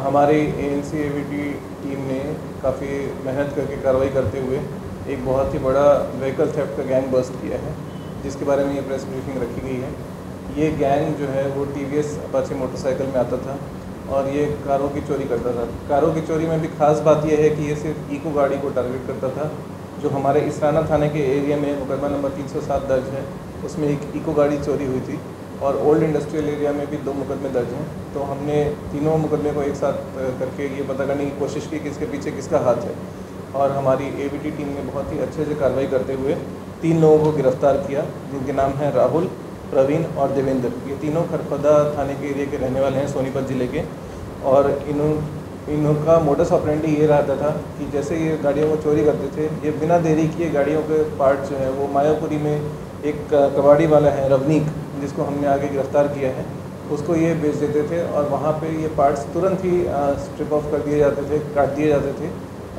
हमारी ANC-AVT team ने काफ़ी मेहनत करके कार्रवाई करते हुए एक बहुत ही बड़ा व्हीकल थेफ्ट का गैंग बस्ट किया है, जिसके बारे में ये प्रेस ब्रीफिंग रखी गई है। ये गैंग जो है वो TVS अपाचे मोटरसाइकिल में आता था और ये कारों की चोरी करता था। कारों की चोरी में भी ख़ास बात यह है कि ये सिर्फ इको गाड़ी को टारगेट करता था। जो हमारे इसराना थाने के एरिया में मुकदमा नंबर 307 दर्ज है, उसमें एक इको गाड़ी चोरी हुई थी और ओल्ड इंडस्ट्रियल एरिया में भी 2 मुकदमे दर्ज हैं। तो हमने तीनों मुकदमे को एक साथ करके ये पता करने की कोशिश की कि इसके पीछे किसका हाथ है, और हमारी AVT टीम ने बहुत ही अच्छे से कार्रवाई करते हुए 3 लोगों को गिरफ्तार किया, जिनके नाम हैं राहुल, प्रवीण और देवेंद्र। ये तीनों खरपदा थाने के एरिया के रहने वाले हैं, सोनीपत ज़िले के। और इनका मोडस ऑपरेंडी ये रहता था कि जैसे ये गाड़ियों को चोरी करते थे, ये बिना देरी किए गाड़ियों के पार्ट जो है वो मायापुरी में एक कबाड़ी वाला है रवनीक, जिसको हमने आगे गिरफ्तार किया है, उसको ये बेच देते थे और वहाँ पे ये पार्ट्स तुरंत ही स्ट्रिप ऑफ कर दिए जाते थे, काट दिए जाते थे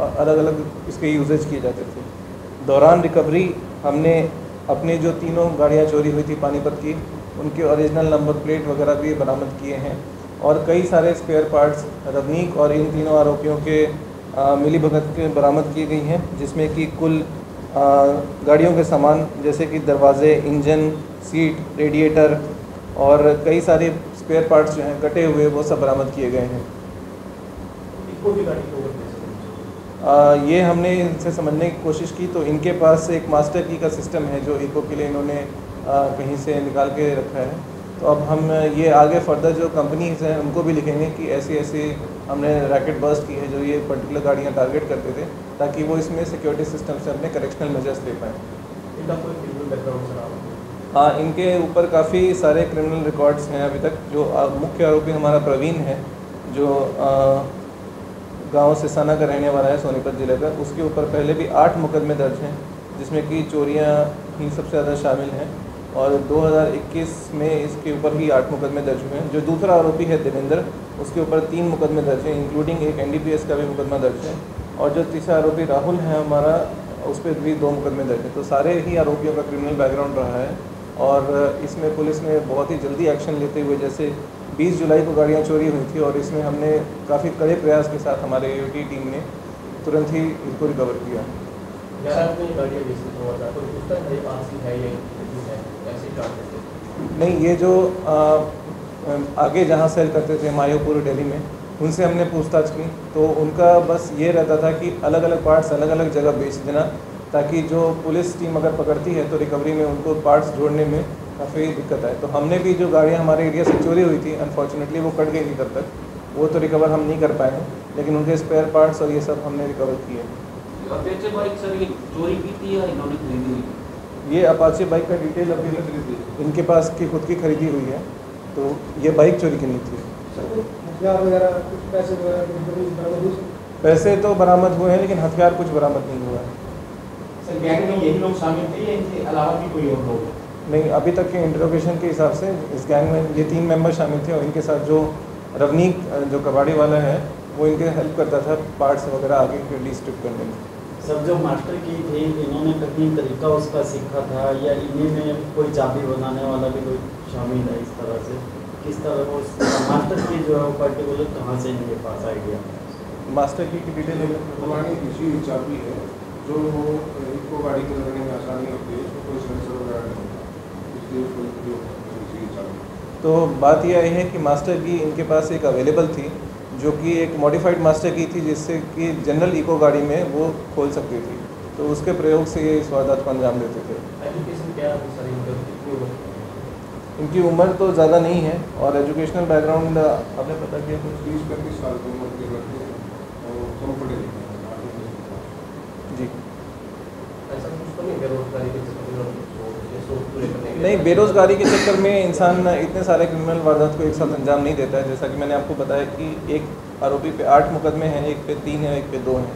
और अलग अलग इसके यूजेज किए जाते थे। दौरान रिकवरी हमने अपने जो तीनों गाड़ियाँ चोरी हुई थी पानीपत की, उनके ओरिजिनल नंबर प्लेट वगैरह भी बरामद किए हैं और कई सारे स्पेयर पार्ट्स रवनीक और इन तीनों आरोपियों के मिलीभगत के बरामद की गई हैं, जिसमें कि कुल गाड़ियों के सामान जैसे कि दरवाजे, इंजन, सीट, रेडिएटर और कई सारे स्पेयर पार्ट्स जो हैं कटे हुए, वो सब बरामद किए गए हैं। ये हमने इनसे समझने की कोशिश की तो इनके पास एक मास्टर की का सिस्टम है जो इको के लिए इन्होंने कहीं से निकाल के रखा है। तो अब हम ये आगे फर्दर जो कंपनीज हैं उनको भी लिखेंगे कि ऐसी हमने रैकेट बस्ट की है जो ये पर्टिकुलर गाड़ियाँ टारगेट करते थे, ताकि वो इसमें सिक्योरिटी सिस्टम से अपने करेक्शनल मेजर्स ले पाएँ। इनका कोई क्रिमिनल बैकग्राउंड सर? हाँ, इनके ऊपर काफ़ी सारे क्रिमिनल रिकॉर्ड्स हैं अभी तक। जो मुख्य आरोपी हमारा प्रवीण है, जो गांव सिसाना का रहने वाला है, सोनीपत ज़िले का, उसके ऊपर पहले भी 8 मुकदमे दर्ज हैं, जिसमें कि चोरियां ही सबसे ज़्यादा शामिल हैं और 2021 में इसके ऊपर ही 8 मुकदमे दर्ज हुए हैं। जो दूसरा आरोपी है देवेंद्र, उसके ऊपर 3 मुकदमे दर्ज हैं, इंक्लूडिंग एक NDPS का भी मुकदमा दर्ज है, और जो तीसरा आरोपी राहुल है हमारा, उस पर भी 2 मुकदमे दर्ज हैं। तो सारे ही आरोपियों का क्रिमिनल बैकग्राउंड रहा है और इसमें पुलिस ने बहुत ही जल्दी एक्शन लेते हुए, जैसे 20 जुलाई को गाड़ियाँ चोरी हुई थी और इसमें हमने काफ़ी कड़े प्रयास के साथ हमारे AVT टीम ने तुरंत ही इसको रिकवर किया। नहीं, ये जो आगे जहाँ सेल करते थे मायापुर दिल्ली में, उनसे हमने पूछताछ की तो उनका बस ये रहता था कि अलग अलग पार्ट्स अलग अलग जगह बेच देना, ताकि जो पुलिस टीम अगर पकड़ती है तो रिकवरी में उनको पार्ट्स जोड़ने में काफ़ी दिक्कत आए। तो हमने भी जो गाड़ियाँ हमारे एरिया से चोरी हुई थी, अनफॉर्चुनेटली वो कट गई थी, तब तक वो तो रिकवर हम नहीं कर पाए हैं, लेकिन उनके स्पेयर पार्ट्स और ये सब हमने रिकवर किए। अपाचे बाइक सर ये चोरी की थी या इन्होंने खरीदी हुई? ये अपाचे बाइक का डिटेल अभी इनके पास की खुद की खरीदी हुई है, तो ये बाइक चोरी की नहीं थी। पैसे तो बरामद हुए हैं, लेकिन हथियार कुछ बरामद नहीं हुआ है। सर, गैंग में यही लोग शामिल थे या इनके अलावा भी कोई और लोग? नहीं, अभी तक के इंटरोगेशन के हिसाब से इस गैंग में ये 3 मेंबर शामिल थे और इनके साथ जो रवनीक जो कबाड़ी वाला है, वो इनके हेल्प करता था पार्ट्स वगैरह आगे के डिस्ट्रिप करने में। सर, जो मास्टर की थी, इन्होंने कहीं तरीका उसका सीखा था या इन्हीं में कोई चाबी बनाने वाला भी कोई शामिल है? इस तरह से किस तरह वो मास्टर की जो है वो पर्टिकुलर कहाँ से इनके पास आइडिया? मास्टर की डिटेल पुरानी किसी चाबी है जो इनको गाड़ी को लगाने में आसानी होती है, कोई सेंसर वगैरह नहीं होता, इसलिए उसको किसी चाबी। तो बात यह है कि मास्टर की इनके पास एक अवेलेबल थी, जो कि एक मॉडिफाइड मास्टर की थी, जिससे कि जनरल इको गाड़ी में वो खोल सकती थी। तो उसके प्रयोग से ये इस वारदात को अंजाम देते थे। एजुकेशन क्या है सर इनका? इनकी उम्र तो ज़्यादा नहीं है और एजुकेशनल बैकग्राउंड आपने पता किया कुछ 30-35 साल की उम्र के लड़के हैं और कम पढ़े लिखे हैं। जी ऐसा कुछ तो नहीं बेरोजगारी के चक्कर में पूरे करने के? नहीं, बेरोजगारी के चक्कर में इंसान इतने सारे क्रिमिनल वारदात को एक साथ अंजाम नहीं देता है। जैसा कि मैंने आपको बताया कि एक आरोपी पे 8 मुकदमे हैं, एक पे 3 हैं, एक पे 2 हैं।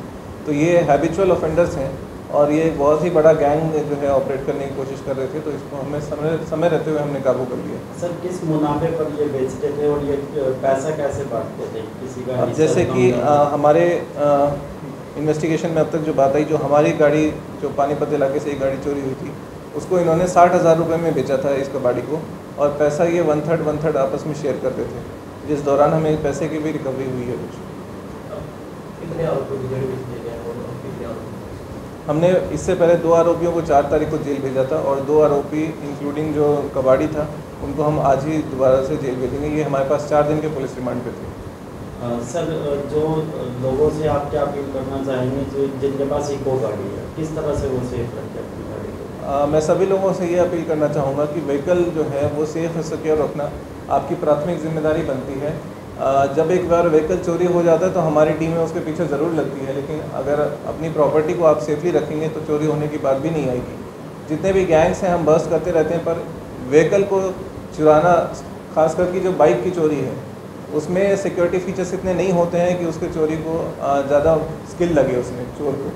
तो ये हैबिचुअल ऑफेंडर्स हैं और ये बहुत ही बड़ा गैंग जो है ऑपरेट करने की कोशिश कर रहे थे, तो इसको हमें समय रहते हुए हमने काबू कर लिया। सर, किस मुनाफे पर ये बेचते थे और ये पैसा कैसे बांटते थे किसी का? अब जैसे कि हमारे इन्वेस्टिगेशन में अब तक जो बात आई, जो हमारी गाड़ी जो पानीपत इलाके से एक गाड़ी चोरी हुई थी, उसको इन्होंने 60,000 रुपये में बेचा था इस कबाड़ी को, और पैसा ये 1/3 आपस में शेयर करते थे। जिस दौरान हमें पैसे की भी रिकवरी हुई है कुछ। कितने आरोपियों को जेल भेज दिए गए और कितने आरोपी? हमने इससे पहले 2 आरोपियों को 4 तारीख को जेल भेजा था और 2 आरोपी इंक्लूडिंग जो कबाड़ी था उनको हम आज ही दोबारा से जेल भेजेंगे। ये हमारे पास 4 दिन के पुलिस रिमांड पे थे। सर, जो लोगों से आप क्या अपील करना चाहेंगे जो जिनके पास इको गाड़ी है, किस तरह से वो सेफ रखें अपनी गाड़ी को? मैं सभी लोगों से ये अपील करना चाहूँगा कि व्हीकल जो है वो सेफ़ और सिक्योर रखना आपकी प्राथमिक जिम्मेदारी बनती है। जब एक बार व्हीकल चोरी हो जाता है तो हमारी टीमें उसके पीछे ज़रूर लगती है, लेकिन अगर अपनी प्रॉपर्टी को आप सेफली रखेंगे तो चोरी होने की बात भी नहीं आएगी। जितने भी गैंग्स हैं हम बर्स्ट करते रहते हैं, पर व्हीकल को चुराना, खास करके जो बाइक की चोरी है उसमें सिक्योरिटी फीचर्स इतने नहीं होते हैं कि उसके चोरी को ज़्यादा स्किल लगे उसमें चोर को।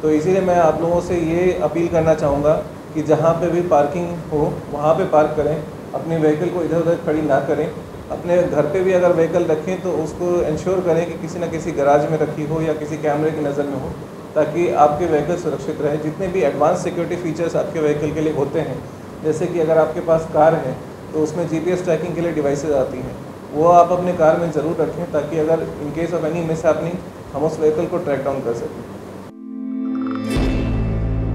तो इसीलिए मैं आप लोगों से ये अपील करना चाहूँगा कि जहाँ पे भी पार्किंग हो वहाँ पे पार्क करें, अपने व्हीकल को इधर उधर खड़ी ना करें। अपने घर पे भी अगर व्हीकल रखें तो उसको इंश्योर करें कि किसी न किसी गैराज में रखी हो या किसी कैमरे की नज़र में हो, ताकि आपके व्हीकल सुरक्षित रहे। जितने भी एडवांस सिक्योरिटी फीचर्स आपके व्हीकल के लिए होते हैं, जैसे कि अगर आपके पास कार है तो उसमें GPS ट्रैकिंग के लिए डिवाइसेज आती हैं, वो आप अपने कार में ज़रूर रखें ताकि अगर in case of any miss happening हम उस व्हीकल को ट्रैक डाउन कर सकें।